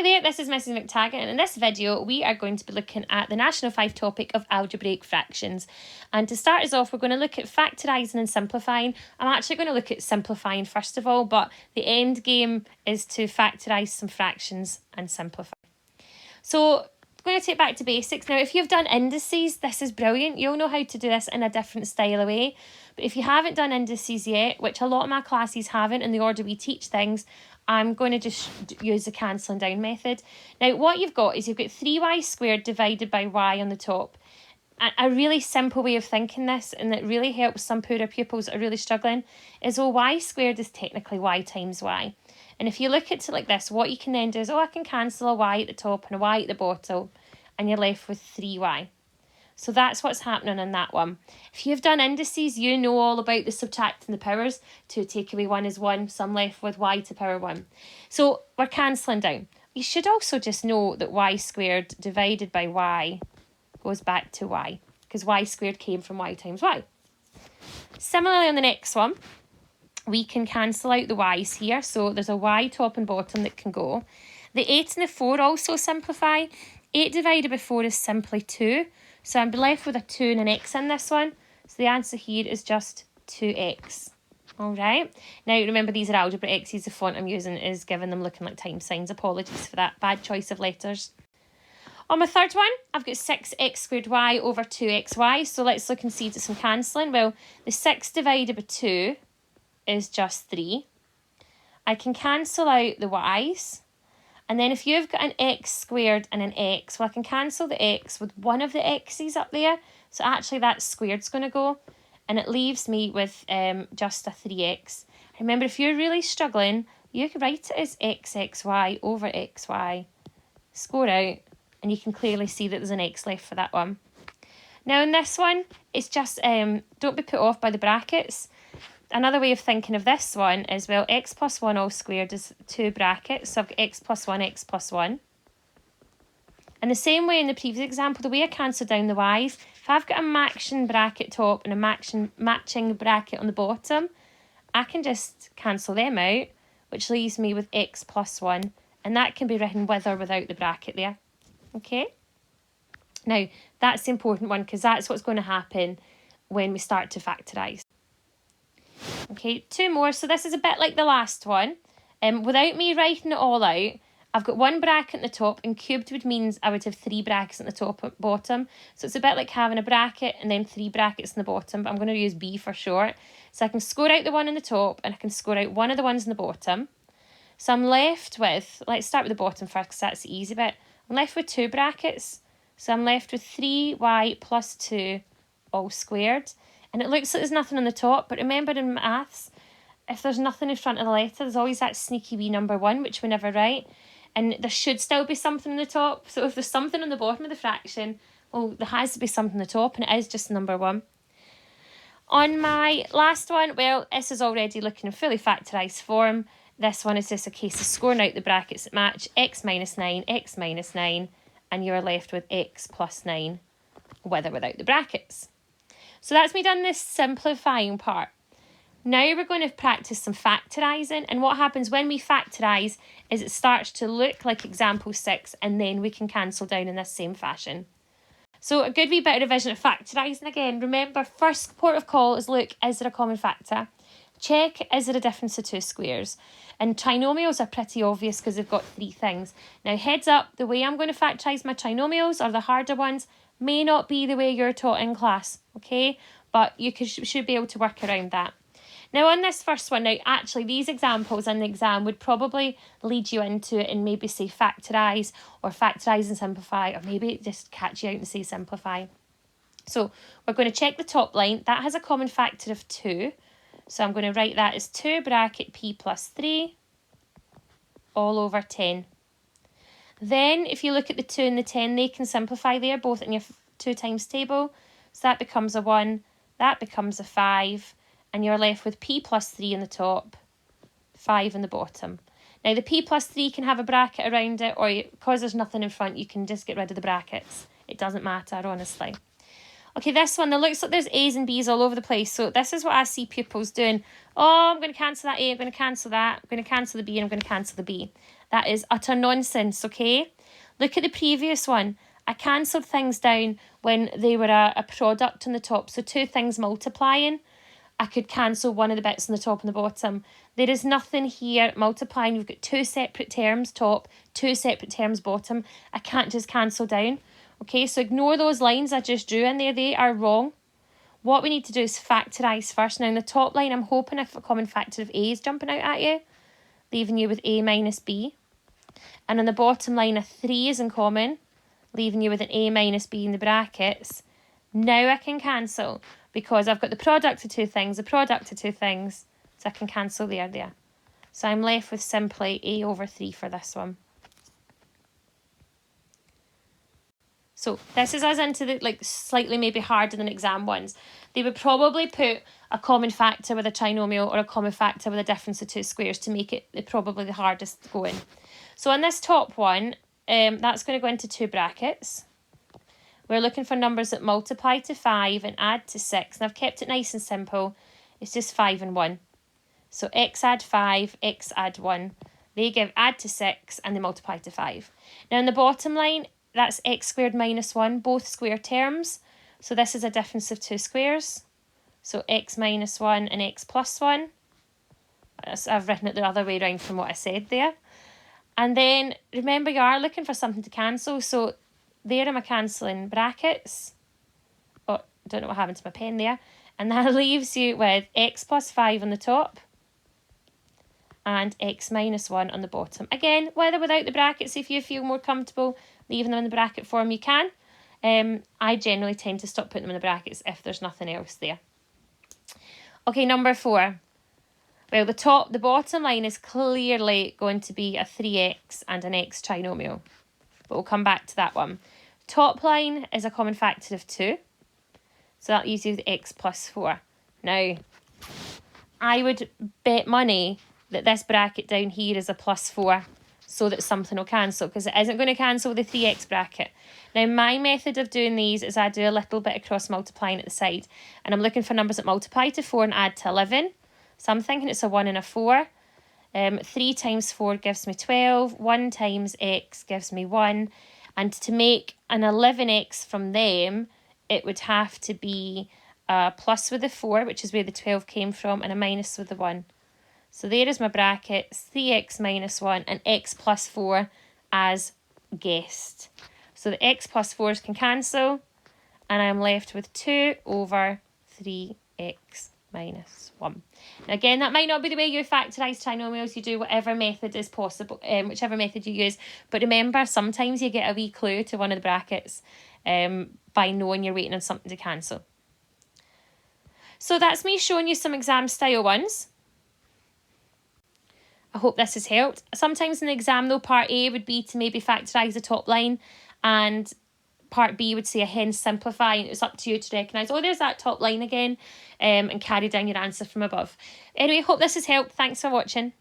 Hi there, this is Mrs McTaggart, and in this video we are going to be looking at the National 5 topic of algebraic fractions. And to start us off, we're going to look at factorising and simplifying. I'm actually going to look at simplifying first of all, but the end game is to factorise some fractions and simplify. So I'm going to take it back to basics. Now, if you've done indices, this is brilliant. You'll know how to do this in a different style of way. But if you haven't done indices yet, which a lot of my classes haven't in the order we teach things, I'm going to just use the cancelling down method. Now, what you've got is you've got 3y squared divided by y on the top. A really simple way of thinking this, and that really helps some poorer pupils that are really struggling, is y squared is technically y times y. And if you look at it like this, what you can then do is, I can cancel a y at the top and a y at the bottom, and you're left with 3y. So that's what's happening on that one. If you've done indices, you know all about the subtracting the powers. 2 take away 1 is 1, so I'm left with y to the power 1. So we're cancelling down. You should also just know that y squared divided by y goes back to y, because y squared came from y times y. Similarly on the next one, we can cancel out the y's here. So there's a y top and bottom that can go. The 8 and the 4 also simplify. 8 divided by 4 is simply 2. So I'm left with a 2 and an x in this one. So the answer here is just 2x. All right. Now, remember, these are algebra x's. The font I'm using is giving them looking like time signs. Apologies for that bad choice of letters. On my third one, I've got 6x squared y over 2xy. So let's look and see some cancelling. Well, the 6 divided by 2 is just 3. I can cancel out the y's. And then if you've got an x squared and an x, well, I can cancel the x with one of the x's up there. So actually that squared's going to go. And it leaves me with just a 3x. Remember, if you're really struggling, you could write it as xxy over xy. Score out. And you can clearly see that there's an x left for that one. Now in this one, it's just, don't be put off by the brackets. Another way of thinking of this one is, well, x plus 1 all squared is 2 brackets. So I've got x plus 1, x plus 1. And the same way in the previous example, the way I cancel down the y's, if I've got a matching bracket top and a matching bracket on the bottom, I can just cancel them out, which leaves me with x plus 1. And that can be written with or without the bracket there. Okay? Now, that's the important one, because that's what's going to happen when we start to factorise. Okay, 2 more. So this is a bit like the last one. Without me writing it all out, I've got 1 bracket in the top, and cubed would mean I would have 3 brackets in the top and bottom. So it's a bit like having a bracket and then 3 brackets in the bottom, but I'm going to use B for short. So I can score out the one in the top, and I can score out one of the ones in the bottom. So I'm left with, let's start with the bottom first, because that's the easy bit. I'm left with 2 brackets. So I'm left with 3y plus 2 all squared. And it looks like there's nothing on the top, but remember in maths, if there's nothing in front of the letter, there's always that sneaky wee number 1, which we never write. And there should still be something on the top. So if there's something on the bottom of the fraction, well, there has to be something on the top, and it is just number 1. On my last one, well, this is already looking in fully factorised form. This one is just a case of scoring out the brackets that match, x minus 9, and you're left with x plus 9, with or without the brackets. So that's me done this simplifying part. Now we're going to practice some factorising, and what happens when we factorise is it starts to look like example 6, and then we can cancel down in this same fashion. So a good wee bit of revision of factorising again. Remember, first port of call is look, is there a common factor? Check, is there a difference of 2 squares? And trinomials are pretty obvious because they've got 3 things. Now heads up, the way I'm going to factorise my trinomials, or the harder ones, may not be the way you're taught in class, okay? But you should be able to work around that. Now on this first one, now actually these examples in the exam would probably lead you into it and maybe say factorise, or factorise and simplify, or maybe just catch you out and say simplify. So we're going to check the top line. That has a common factor of 2. So I'm going to write that as 2 bracket p plus 3 all over 10. Then if you look at the 2 and the 10, they can simplify there, both in your 2 times table. So that becomes a 1, that becomes a 5, and you're left with p plus 3 in the top, 5 in the bottom. Now the p plus 3 can have a bracket around it, or because there's nothing in front, you can just get rid of the brackets. It doesn't matter, honestly. Okay, this one, it looks like there's A's and B's all over the place. So this is what I see pupils doing. Oh, I'm going to cancel that A, I'm going to cancel that, I'm going to cancel the B, and I'm going to cancel the B. That is utter nonsense, okay? Look at the previous one. I cancelled things down when they were a product on the top. So two things multiplying, I could cancel one of the bits on the top and the bottom. There is nothing here multiplying. You've got two separate terms top, two separate terms bottom. I can't just cancel down. Okay, so ignore those lines I just drew in there. They are wrong. What we need to do is factorise first. Now, in the top line, I'm hoping if a common factor of A is jumping out at you, leaving you with A minus B. And on the bottom line, a 3 is in common, leaving you with an A minus B in the brackets. Now I can cancel because I've got the product of two things, the product of two things, so I can cancel there. So I'm left with simply A over 3 for this one. So this is us into the slightly maybe harder than exam ones. They would probably put a common factor with a trinomial or a common factor with a difference of two squares to make it probably the hardest going. So on this top one, that's going to go into two brackets. We're looking for numbers that multiply to 5 and add to 6. And I've kept it nice and simple. It's just 5 and 1. So x add 5, x add 1. They give add to 6 and they multiply to 5. Now in the bottom line, that's x squared minus 1, both square terms. So this is a difference of two squares. So x minus 1 and x plus 1. I've written it the other way around from what I said there. And then remember, you are looking for something to cancel. So there am I cancelling brackets. Oh, I don't know what happened to my pen there. And that leaves you with x plus 5 on the top and x minus 1 on the bottom. Again, with or without the brackets, if you feel more comfortable leaving them in the bracket form, you can. I generally tend to stop putting them in the brackets if there's nothing else there. Okay, number 4. Well, the bottom line is clearly going to be a 3x and an x trinomial. But we'll come back to that one. Top line is a common factor of 2. So that leaves you with x plus 4. Now, I would bet money that this bracket down here is a plus 4 so that something will cancel, because it isn't going to cancel with the 3x bracket. Now, my method of doing these is I do a little bit of cross multiplying at the side, and I'm looking for numbers that multiply to 4 and add to 11. So I'm thinking it's a 1 and a 4. 3 times 4 gives me 12. 1 times x gives me 1. And to make an 11x from them, it would have to be a plus with the 4, which is where the 12 came from, and a minus with the 1. So there is my bracket, 3x minus 1 and x plus 4 as guessed. So the x plus 4s can cancel, and I'm left with 2 over 3x minus 1. Now again, that might not be the way you factorise trinomials. You do whatever method is possible, whichever method you use. But remember, sometimes you get a wee clue to one of the brackets by knowing you're waiting on something to cancel. So that's me showing you some exam style ones. I hope this has helped. Sometimes in the exam though, part A would be to maybe factorise the top line, and part B would say hence simplify, and it's up to you to recognise, oh, there's that top line again, and carry down your answer from above. Anyway, hope this has helped. Thanks for watching.